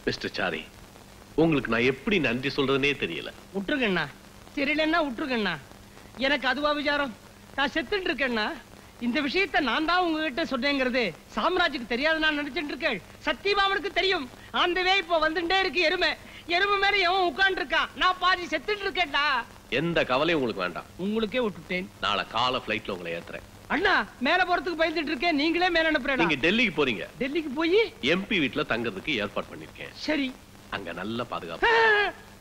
Mister sorry, உங்களுக்கு நான் எப்படி நன்றி சொல்றதுனே தெரியல. விட்டுருக்கண்ணா, தெரியலன்னா விட்டுருக்கண்ணா. எனக்கு அதுவா விசாரம்? நான் செத்துட்டு இருக்கேன்னா இந்த விஷயத்தை நான் தான் உங்ககிட்ட சொன்னேங்கிறது சாம்ராஜுக்கு தெரியாது நான் நினைச்சிட்டு இருக்கேன். சத்தியபாமனுக்கு தெரியும். ஆந்தவே இப்போ வந்துட்டே இருக்கு எருமை. எருமை மேல எவன் உட்கார்ந்து இருக்கான். நான் பாதி செத்துட்டு இருக்கேன்டா. எந்த கவலையும் உங்களுக்கு வேண்டாம். உங்களுக்கே விட்டுட்டேன். நாளை காலை ஃபிளைட்ல உங்களை ஏத்துறேன். அண்ணா, மேல போறதுக்கு பயந்துட்டு இருக்கேன். நீங்களே மேல அனுப்புறேன். நீங்க டெல்லிக்கு போறீங்க. டெல்லிக்கு போய் எம்பி வீட்டுல தங்கறதுக்கு ஏற்பாடு பண்ணிருக்கேன். சரி, அங்க நல்ல பாதுகாப்பு.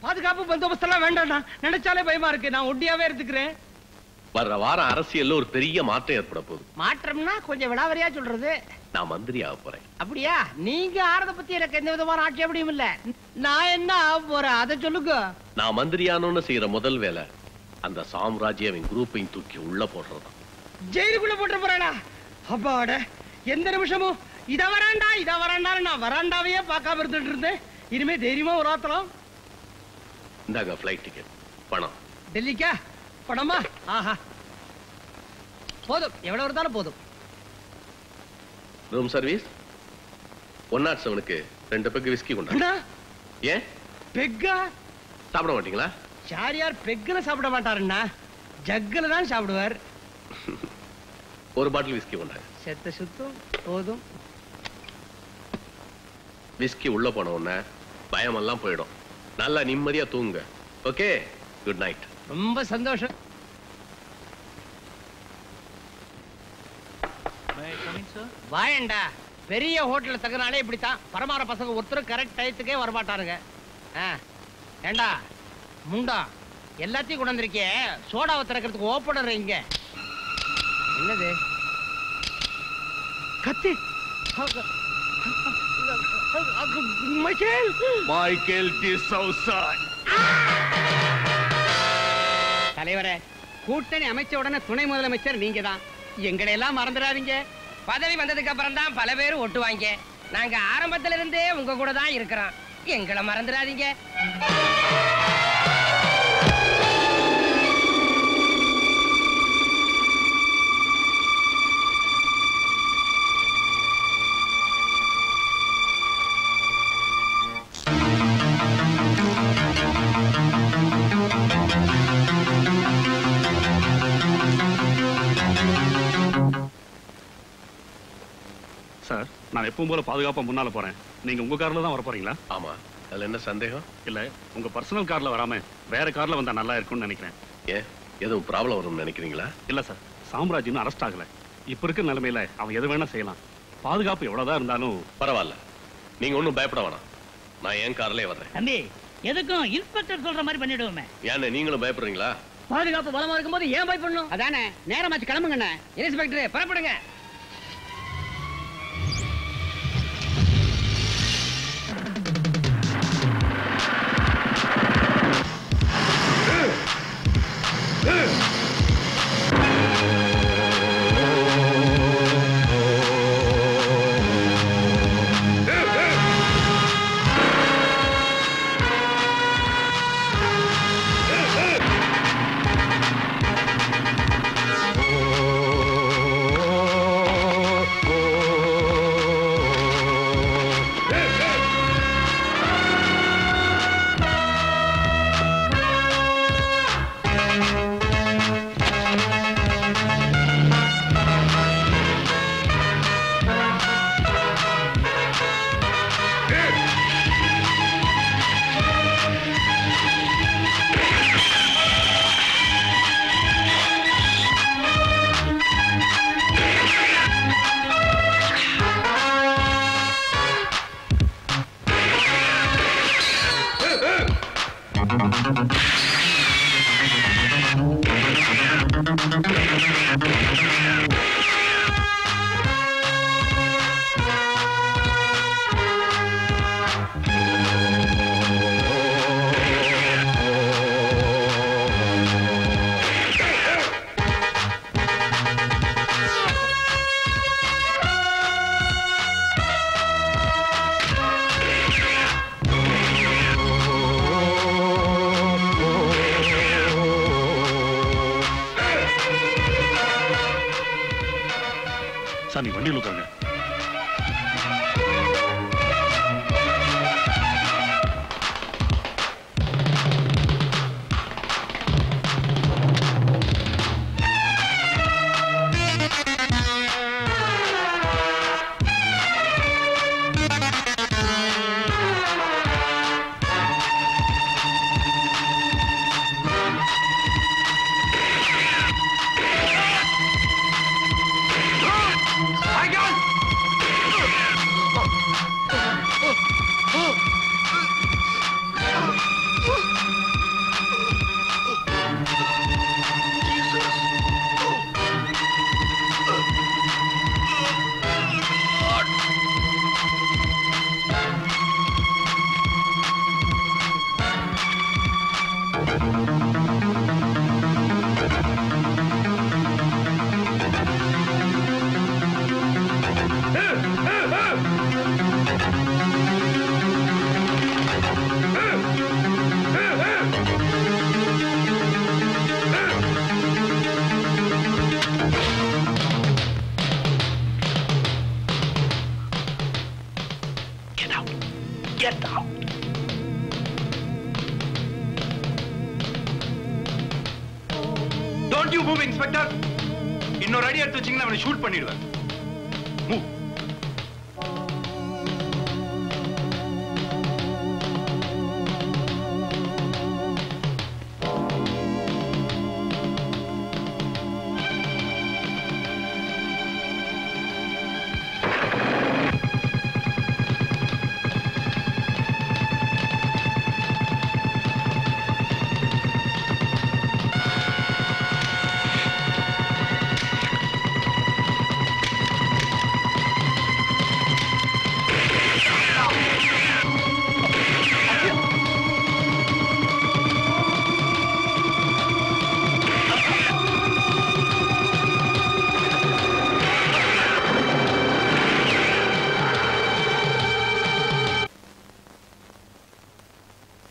பாதுகாப்பு பந்தோபஸ்து எல்லாம் வேண்டாம்டா. நினைச்சாலே பயமா இருக்கு. நான் ஒண்டியாவே இருந்துக்கிறேன். வர்ற வாரம் அரசியல்ல ஒரு பெரிய மாற்றம் ஏற்பட போகுது. மாற்றம்னா கொஞ்சம் விடாவரியா சொல்றது. நான் மந்திரி ஆக போறேன். அப்படியா? நீங்க ஆறத பத்தி எனக்கு எந்த விதமான ஆட்சேபனையும் இல்ல. நான் என்ன ஆக போறேன் அதை சொல்லுங்க. நான் மந்திரியானோன்னு செய்யற முதல் வேலை அந்த சாம்ராஜ்யவின் குரூப்பையும் தூக்கி உள்ள போடுறதுதான். ஜெயிலுக்குள்ள போட்டு போறேனா? அப்பாட, எந்த நிமிஷமும் இத வராண்டா நான் வராண்டாவையே பார்க்காம இருந்துட்டு இருந்தேன். இனிமே தைரியமா ஒரு ஆத்தலாம். இந்தாங்க ஃபிளைட் டிக்கெட், பணம். டெல்லிக்கா? பணமா? ஆஹா, போதும். எவ்வளவு இருந்தாலும் போதும். ரூம் சர்வீஸ் 107க்கு 2 பெக் விஸ்கி கொண்டா. ஏன் பெக்கா சாப்பிட மாட்டீங்களா? சாரியார் பெக்குல சாப்பிட மாட்டாருன்னா ஜக்குல தான் சாப்பிடுவார். ஒரு பாட்டில் விஸ்கி கொண்டாங்க. செத்த சுத்தம் போதும். விஸ்கி உள்ள போன உடனே பயமெல்லாம் போயிடும். நல்லா நிம்மதியா தூங்குங்க. Okay, good night. ரொம்ப சந்தோஷம். வாயண்டா. பெரிய ஹோட்டல்ல தங்கனாலே இப்படித்தான். பரமார பசங்க ஒருத்தர் கரெக்ட் டயத்துக்கே வரமாட்டாருங்க. ஏண்டா முண்டா, எல்லாத்தையும் கொண்டு வந்திருக்கே. சோடாவை திறக்கிறதுக்கு ஓப்பனர் இங்க. என்னது? கத்தி. மைக்கேல் டிசௌசா. தலைவரே, கூட்டணி அமைச்ச உடனே துணை முதலமைச்சர் நீங்க தான். எங்களை எல்லாம் மறந்துடாதீங்க. பதவி வந்ததுக்கு அப்புறம் தான் பல பேர் ஒட்டுவாங்க. நாங்க ஆரம்பத்துல இருந்தே உங்க கூட தான் இருக்கிறோம். எங்களை மறந்துடாதீங்க. சார், நான் எப்பவும் போல பாதுகாப்பா முன்னால போறேன். நீங்க உங்க கார்ல தான் வர போறீங்களா? ஆமா. அதுல என்ன சந்தேகம்? இல்ல, உங்க பர்சனல் கார்ல வராம வேற கார்ல வந்தா நல்லா இருக்கும்னு நினைக்கிறேன். ஏன், எதுவும் ப்ராப்ளம் வரும்னு நினைக்கிறீங்களா? இல்ல சார், சாம்ராஜ் இன்னும் அரெஸ்ட் ஆகல. இப்ப இருக்க நிலைமையில அவன் எது வேணா செய்யலாம். பாதுகாப்பு எவ்வளவுதான் இருந்தாலும் பரவாயில்ல. நீங்க ஒன்னும் பயப்பட வேணாம். நான் என் கார்லயே வர்றேன். தம்பி, எதுக்கும் இன்ஸ்பெக்டர் சொல்ற மாதிரி பண்ணிடுவோமே. ஏன் நீங்களும் பயப்படுறீங்களா? பாதுகாப்பு பலமா இருக்கும்போது ஏன் பயப்படணும்? அதானே, நேரமாச்சு கிளம்புங்க. இன்ஸ்பெக்டர் புறப்படுங்க. சார், நீ வண்டியில் உட்காருங்க. Get out. Don't you move, Inspector. இன்னொரு அடி எடுத்து வச்சீங்கன்னா அவனை ஷூட் பண்ணிடுவேன். Move.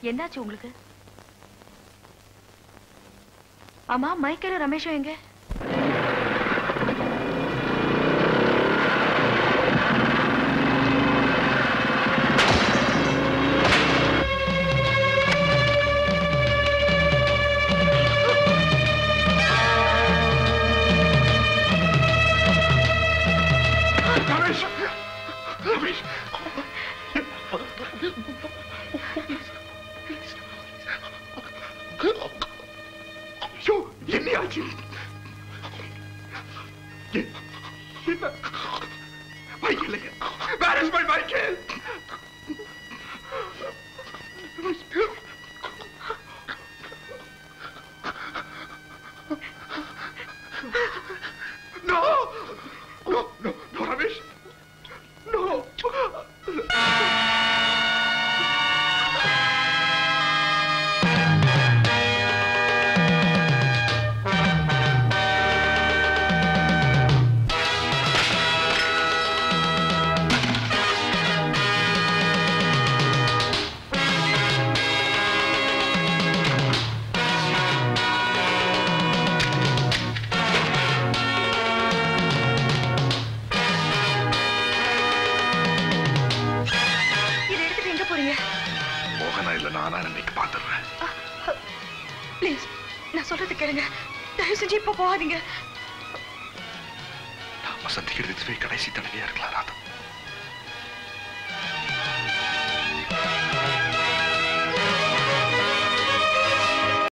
என்னாச்சு உங்களுக்கு? ஆமா, மைக்கேலும் ரமேஷும் எங்க? Where is my Michael? No, Ramesh. No. Please, நான் சொல்றது கேளுங்க. தயவு செஞ்சு இப்ப போகாதீங்க. நான் வசந்திக்கு இதுவே கடைசி தடவையா இருக்கலாம் ராதா.